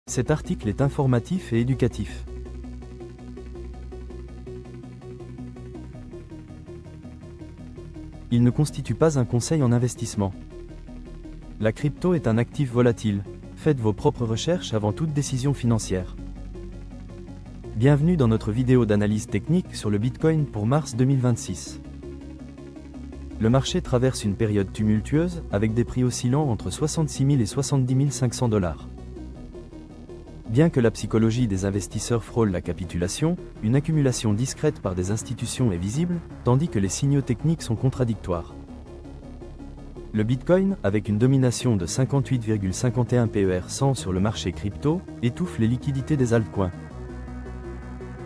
Cet article est informatif et éducatif. Il ne constitue pas un conseil en investissement. La crypto est un actif volatile. Faites vos propres recherches avant toute décision financière. Bienvenue dans notre vidéo d'analyse technique sur le Bitcoin pour mars 2026. Le marché traverse une période tumultueuse, avec des prix oscillant entre 66 000 et 70 500 $. Bien que la psychologie des investisseurs frôle la capitulation, une accumulation discrète par des institutions est visible, tandis que les signaux techniques sont contradictoires. Le Bitcoin, avec une domination de 58,51 PER100 sur le marché crypto, étouffe les liquidités des altcoins.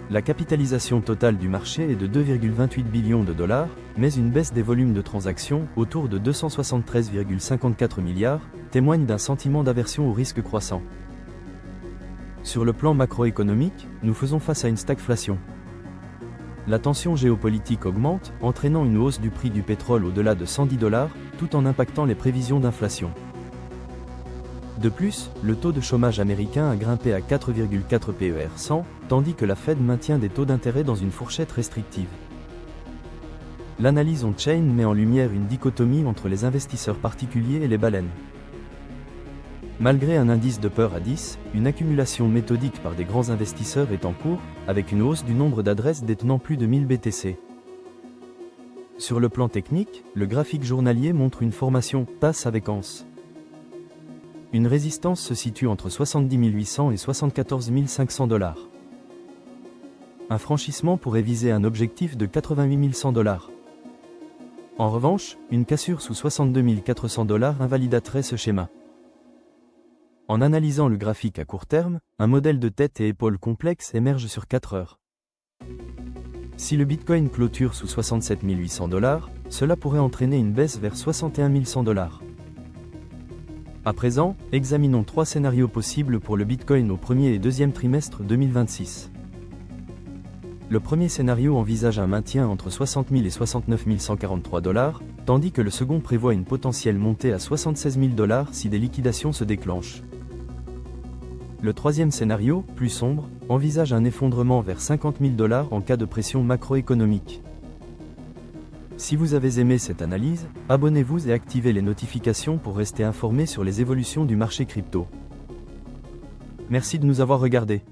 La capitalisation totale du marché est de 2,28 billions de $, mais une baisse des volumes de transactions, autour de 273,54 milliards, témoigne d'un sentiment d'aversion au risque croissant. Sur le plan macroéconomique, nous faisons face à une stagflation. La tension géopolitique augmente, entraînant une hausse du prix du pétrole au-delà de 110 $, tout en impactant les prévisions d'inflation. De plus, le taux de chômage américain a grimpé à 4,4 PER100, tandis que la Fed maintient des taux d'intérêt dans une fourchette restrictive. L'analyse on-chain met en lumière une dichotomie entre les investisseurs particuliers et les baleines. Malgré un indice de peur à 10, une accumulation méthodique par des grands investisseurs est en cours, avec une hausse du nombre d'adresses détenant plus de 1000 BTC. Sur le plan technique, le graphique journalier montre une formation tasse avec anse. Une résistance se situe entre 70 800 et 74 500 $. Un franchissement pourrait viser un objectif de 88 100 $. En revanche, une cassure sous 62 400 $ invalidaterait ce schéma. En analysant le graphique à court terme, un modèle de tête et épaules complexe émerge sur 4 heures. Si le Bitcoin clôture sous 67 800 $, cela pourrait entraîner une baisse vers 61 100 $. À présent, examinons 3 scénarios possibles pour le Bitcoin au premier et deuxième trimestre 2026. Le premier scénario envisage un maintien entre 60 000 et 69 143 $, tandis que le second prévoit une potentielle montée à 76 000 $ si des liquidations se déclenchent. Le troisième scénario, plus sombre, envisage un effondrement vers 50 000 $ en cas de pression macroéconomique. Si vous avez aimé cette analyse, abonnez-vous et activez les notifications pour rester informé sur les évolutions du marché crypto. Merci de nous avoir regardés.